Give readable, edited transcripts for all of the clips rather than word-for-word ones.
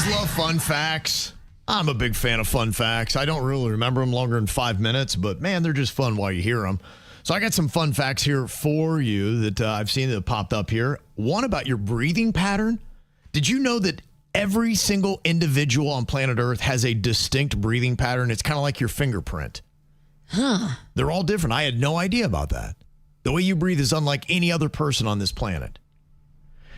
love fun facts. I'm a big fan of fun facts. I don't really remember them longer than 5 minutes, but man, they're just fun while you hear them. So I got some fun facts here for you that I've seen that popped up here. One about your breathing pattern. Did you know that every single individual on planet Earth has a distinct breathing pattern? It's kind of like your fingerprint. Huh. They're all different. I had no idea about that. The way you breathe is unlike any other person on this planet.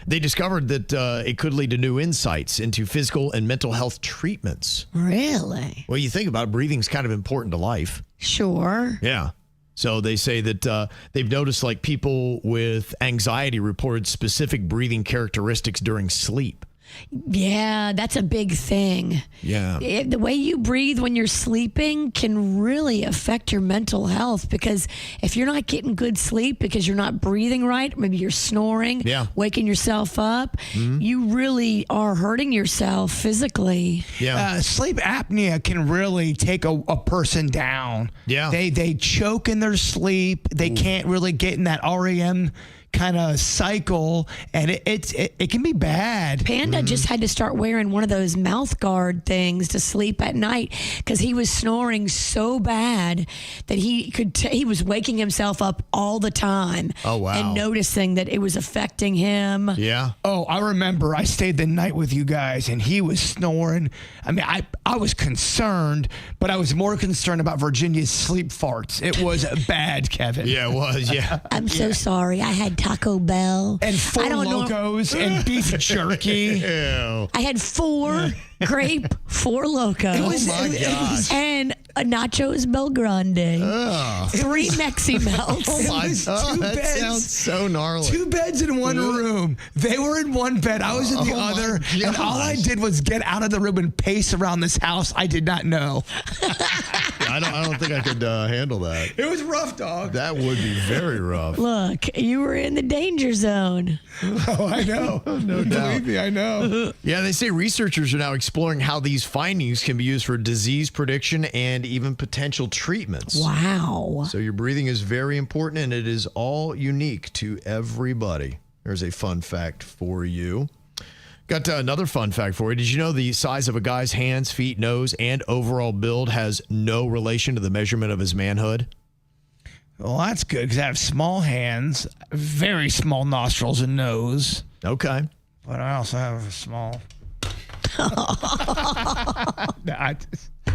They discovered that it could lead to new insights into physical and mental health treatments. Really? Well, you think about it, breathing's kind of important to life. Sure. Yeah. So they say that they've noticed like people with anxiety reported specific breathing characteristics during sleep. Yeah, that's a big thing. Yeah. The way you breathe when you're sleeping can really affect your mental health, because if you're not getting good sleep because you're not breathing right, maybe you're snoring, waking yourself up, you really are hurting yourself physically. Yeah. Sleep apnea can really take a person down. Yeah. They choke in their sleep. They can't really get in that REM kind of cycle, and it can be bad. Panda just had to start wearing one of those mouth guard things to sleep at night because he was snoring so bad that he was waking himself up all the time. Oh, wow. And noticing that it was affecting him. Yeah. Oh, I remember I stayed the night with you guys and he was snoring. I mean, I was concerned, but I was more concerned about Virginia's sleep farts. It was bad, Kevin. Yeah, it was. Yeah. I'm so sorry. I had Taco Bell. And Four Locos and beef jerky. Ew. I had 4 grape, 4 Locos. Oh, my gosh. And a Nachos Bel Grande. 3 Mexi Melts. Oh, my God. That beds. sounds so gnarly. 2 beds in one room. They were in one bed. I was in the other. And all I did was get out of the room and pace around this house. I did not know. I don't think I could handle that. It was rough, dog. That would be very rough. Look, you were in the danger zone. Oh, I know. No doubt. Believe me, I know. Yeah, they say researchers are now exploring how these findings can be used for disease prediction and even potential treatments. Wow. So your breathing is very important, and it is all unique to everybody. There's a fun fact for you. Got another fun fact for you. Did you know the size of a guy's hands, feet, nose, and overall build has no relation to the measurement of his manhood? Well, that's good because I have small hands, very small nostrils and nose. Okay. But I also have a small...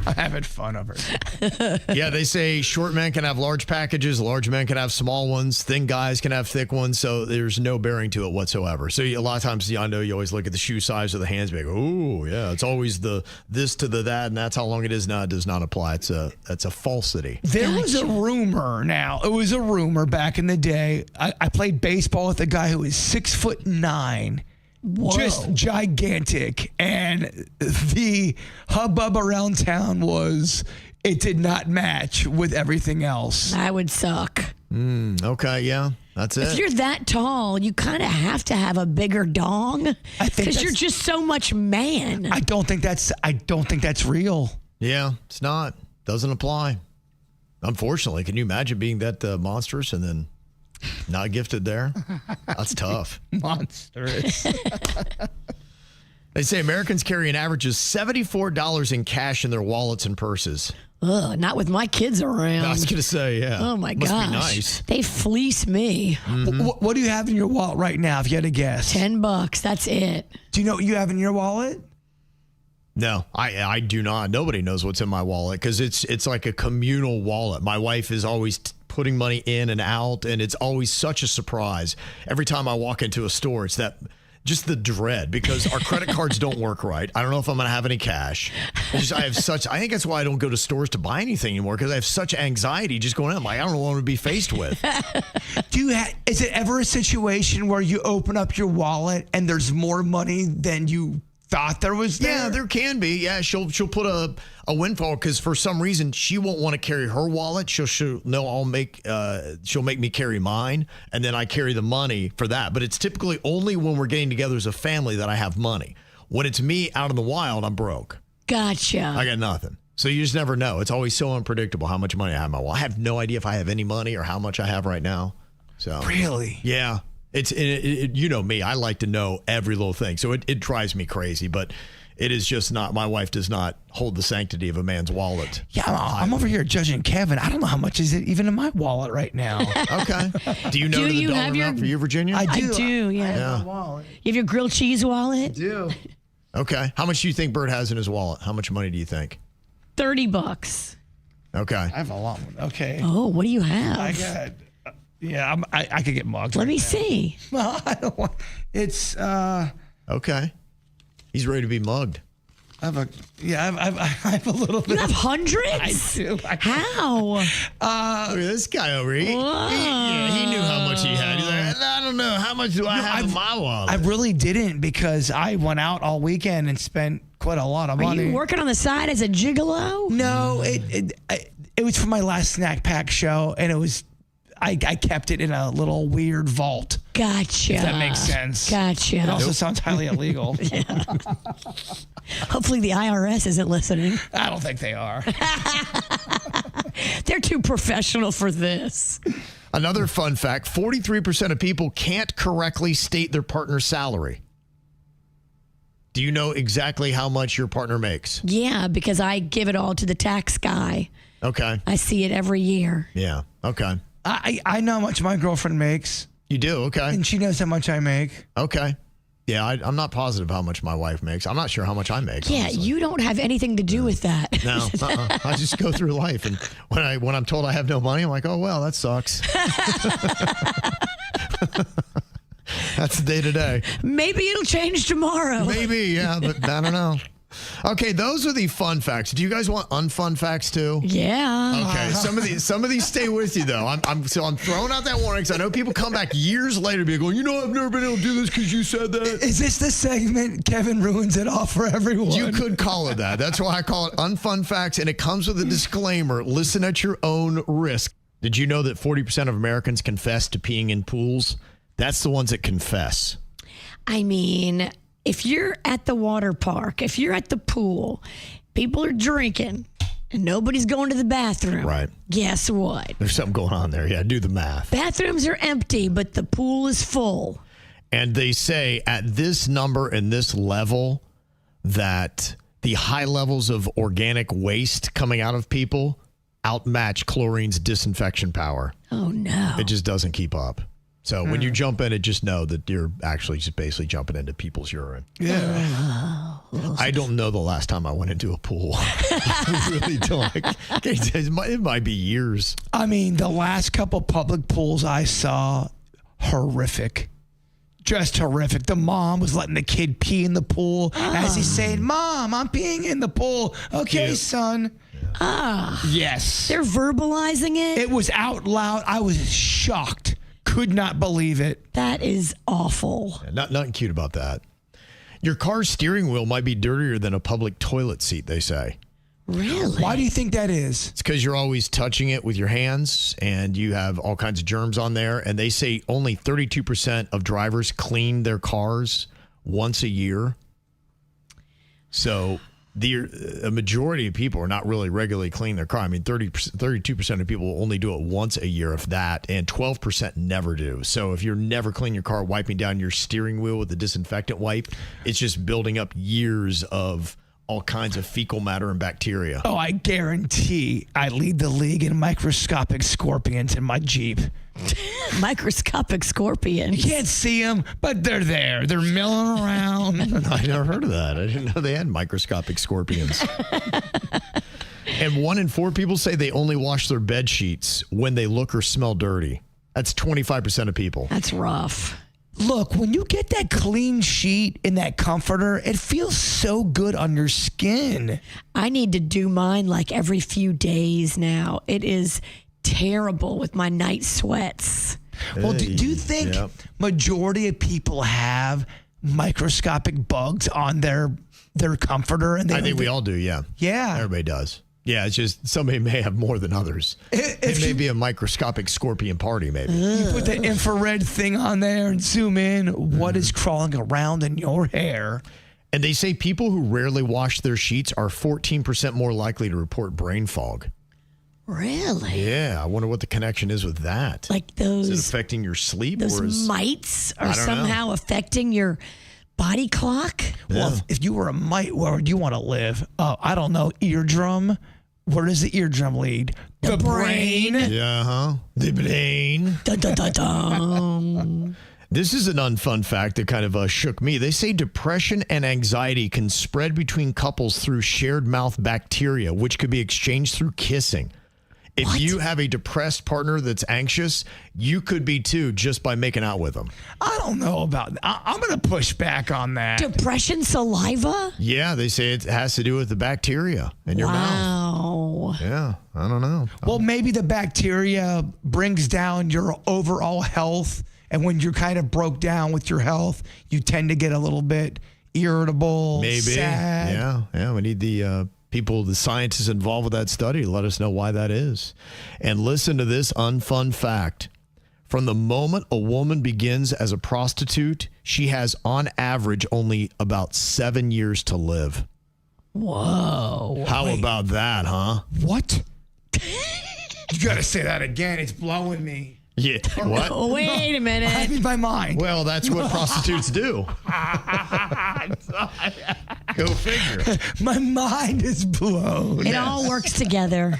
I'm having fun over it. Yeah, they say short men can have large packages, large men can have small ones, thin guys can have thick ones, so there's no bearing to it whatsoever. So a lot of times, I know you always look at the shoe size of the hands, and go, oh, yeah, it's always the this to the that, and that's how long it is. No, it does not apply. It's a falsity. There was a rumor now. It was a rumor back in the day. I played baseball with a guy who was 6'9". Whoa. Just gigantic. And the hubbub around town was it did not match with everything else. That would suck. Okay, yeah, that's it. If you're that tall, you kind of have to have a bigger dong because you're just so much man. I don't think that's real. Yeah, it's not. Doesn't apply. Unfortunately, can you imagine being that monstrous and then not gifted there? That's tough. Monstrous. They say Americans carry an average of $74 in cash in their wallets and purses. Ugh, not with my kids around. I was going to say, yeah. Oh, my Must gosh. be nice. They fleece me. What do you have in your wallet right now, if you had to guess? $10. That's it. Do you know what you have in your wallet? No, I do not. Nobody knows what's in my wallet because it's like a communal wallet. My wife is always putting money in and out, and it's always such a surprise. Every time I walk into a store, it's that just the dread because our credit cards don't work right. I don't know if I'm going to have any cash. I think that's why I don't go to stores to buy anything anymore because I have such anxiety just going out. I'm like, I don't know what I'm going to be faced with. Is it ever a situation where you open up your wallet and there's more money than you thought there was there? Yeah, there can be. Yeah, she'll put a windfall because for some reason she won't want to carry her wallet. She'll make me carry mine, and then I carry the money for that. But it's typically only when we're getting together as a family that I have money. When it's me out in the wild, I'm broke. Gotcha. I got nothing. So you just never know. It's always so unpredictable how much money I have in my wallet. I have no idea if I have any money or how much I have right now. So really, yeah. You know me, I like to know every little thing. So it drives me crazy. But it is just not, my wife does not hold the sanctity of a man's wallet. Yeah, I'm over here judging Kevin. I don't know how much is it even in my wallet right now. Okay. Do you know Do the you dollar have your- amount for you, Virginia? I do, yeah. I have my wallet. You have your grilled cheese wallet? I do. Okay. How much do you think Bert has in his wallet? How much money do you think? $30. Okay. I have a lot more. Okay. Oh, what do you have? I got. I could get mugged. Let me see. Well, I don't want. It's. Okay. He's ready to be mugged. I have a little bit. You have hundreds? I do. How? Look at this guy over here. He knew how much he had. He's like, I don't know. How much do I have in my wallet? I really didn't because I went out all weekend and spent quite a lot of Are money. you working on the side as a gigolo? No, it was for my last snack pack show, and it was. I kept it in a little weird vault. Gotcha. If that makes sense. Gotcha. It also sounds highly illegal. Hopefully the IRS isn't listening. I don't think they are. They're too professional for this. Another fun fact, 43% of people can't correctly state their partner's salary. Do you know exactly how much your partner makes? Yeah, because I give it all to the tax guy. Okay. I see it every year. Yeah. Okay. I know how much my girlfriend makes, You do? Okay. and she knows how much I make. Okay. Yeah, I'm not positive how much my wife makes. I'm not sure how much I make. Yeah, honestly. you don't have anything to do with that. No, I just go through life, and when I'm told I have no money, I'm like, oh well, that sucks. That's the day to day. Maybe it'll change tomorrow. Maybe, yeah, but I don't know. Okay, those are the fun facts. Do you guys want unfun facts too? Yeah. Okay, some of these stay with you though. I'm throwing out that warning because I know people come back years later to be going, I've never been able to do this because you said that. Is this the segment Kevin ruins it all for everyone? You could call it that. That's why I call it unfun facts, and it comes with a disclaimer. Listen at your own risk. Did you know that 40% of Americans confess to peeing in pools? That's the ones that confess. I mean, if you're at the water park, if you're at the pool, people are drinking and nobody's going to the bathroom. Right. Guess what? There's something going on there. Yeah, do the math. Bathrooms are empty, but the pool is full. And they say at this number and this level that the high levels of organic waste coming out of people outmatch chlorine's disinfection power. Oh, no. It just doesn't keep up. So when you jump in it, just know that you're actually just basically jumping into people's urine. Yeah. I don't know the last time I went into a pool. I really don't. It might be years. I mean, the last couple public pools I saw, horrific. Just horrific. The mom was letting the kid pee in the pool as he's saying, Mom, I'm peeing in the pool. Okay, son. Yes. They're verbalizing it? It was out loud. I was shocked. Could not believe it. That is awful. Nothing cute about that. Your car's steering wheel might be dirtier than a public toilet seat, they say. Really? Why do you think that is? It's because you're always touching it with your hands and you have all kinds of germs on there. And they say only 32% of drivers clean their cars once a year. So a majority of people are not really regularly cleaning their car. I mean, 32% of people only do it once a year, if that, and 12% never do. So if you're never cleaning your car, wiping down your steering wheel with a disinfectant wipe, it's just building up years of all kinds of fecal matter and bacteria. Oh, I guarantee I lead the league in microscopic scorpions in my Jeep. Microscopic scorpions. You can't see them, but they're there. They're milling around. I never heard of that. I didn't know they had microscopic scorpions. And 1 in 4 people say they only wash their bed sheets when they look or smell dirty. That's 25% of people. That's rough. Look, when you get that clean sheet in that comforter, it feels so good on your skin. I need to do mine like every few days now. It is terrible with my night sweats. Well, do you think majority of people have microscopic bugs on their comforter? And I think we all do, yeah. Yeah. Everybody does. Yeah, it's just somebody may have more than others. It may be a microscopic scorpion party, maybe. You put the infrared thing on there and zoom in. What is crawling around in your hair? And they say people who rarely wash their sheets are 14% more likely to report brain fog. Really? Yeah, I wonder what the connection is with that. Like those... Is it affecting your sleep? Those or is, mites are I don't know. somehow affecting your Body clock? Well, if you were a mite, where would you want to live? Oh, I don't know. Eardrum. Where does the eardrum lead? The brain. Yeah, the brain. Dun, dun, dun, dun. This is an unfun fact that kind of shook me. They say depression and anxiety can spread between couples through shared mouth bacteria, which could be exchanged through kissing. If you have a depressed partner that's anxious, you could be too, just by making out with them. I don't know about that. I'm going to push back on that. Depression saliva? Yeah, they say it has to do with the bacteria in your mouth. Wow. Yeah, I don't know. Well, maybe the bacteria brings down your overall health. And when you're kind of broke down with your health, you tend to get a little bit irritable, Maybe. sad. Yeah. We need the people, the scientists involved with that study to let us know why that is. And listen to this unfun fact. From the moment a woman begins as a prostitute, she has on average only about 7 years to live. Whoa. How about that, huh? What? You got to say that again. It's blowing me. Yeah. What? Oh, wait a minute. I'm in my mind. Well, that's what prostitutes do. Go figure. My mind is blown. It all works together.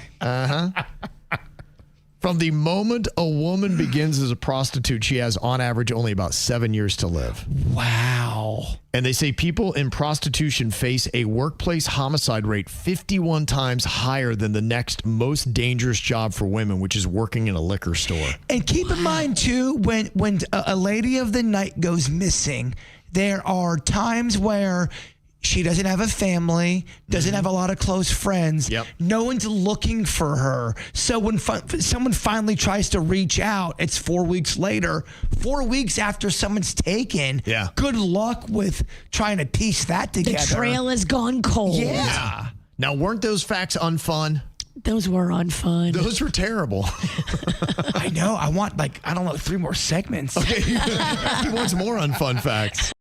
From the moment a woman begins as a prostitute, she has on average only about 7 years to live. Wow. And they say people in prostitution face a workplace homicide rate 51 times higher than the next most dangerous job for women, which is working in a liquor store. And keep in mind, too, when a lady of the night goes missing, there are times where she doesn't have a family, doesn't have a lot of close friends. Yep. No one's looking for her. So when someone finally tries to reach out, it's 4 weeks later, 4 weeks after someone's taken. Yeah. Good luck with trying to piece that The together. trail has gone cold. Yeah. Now, weren't those facts unfun? Those were unfun. Those were terrible. I know. I want 3 more segments. Okay, he wants more unfun facts.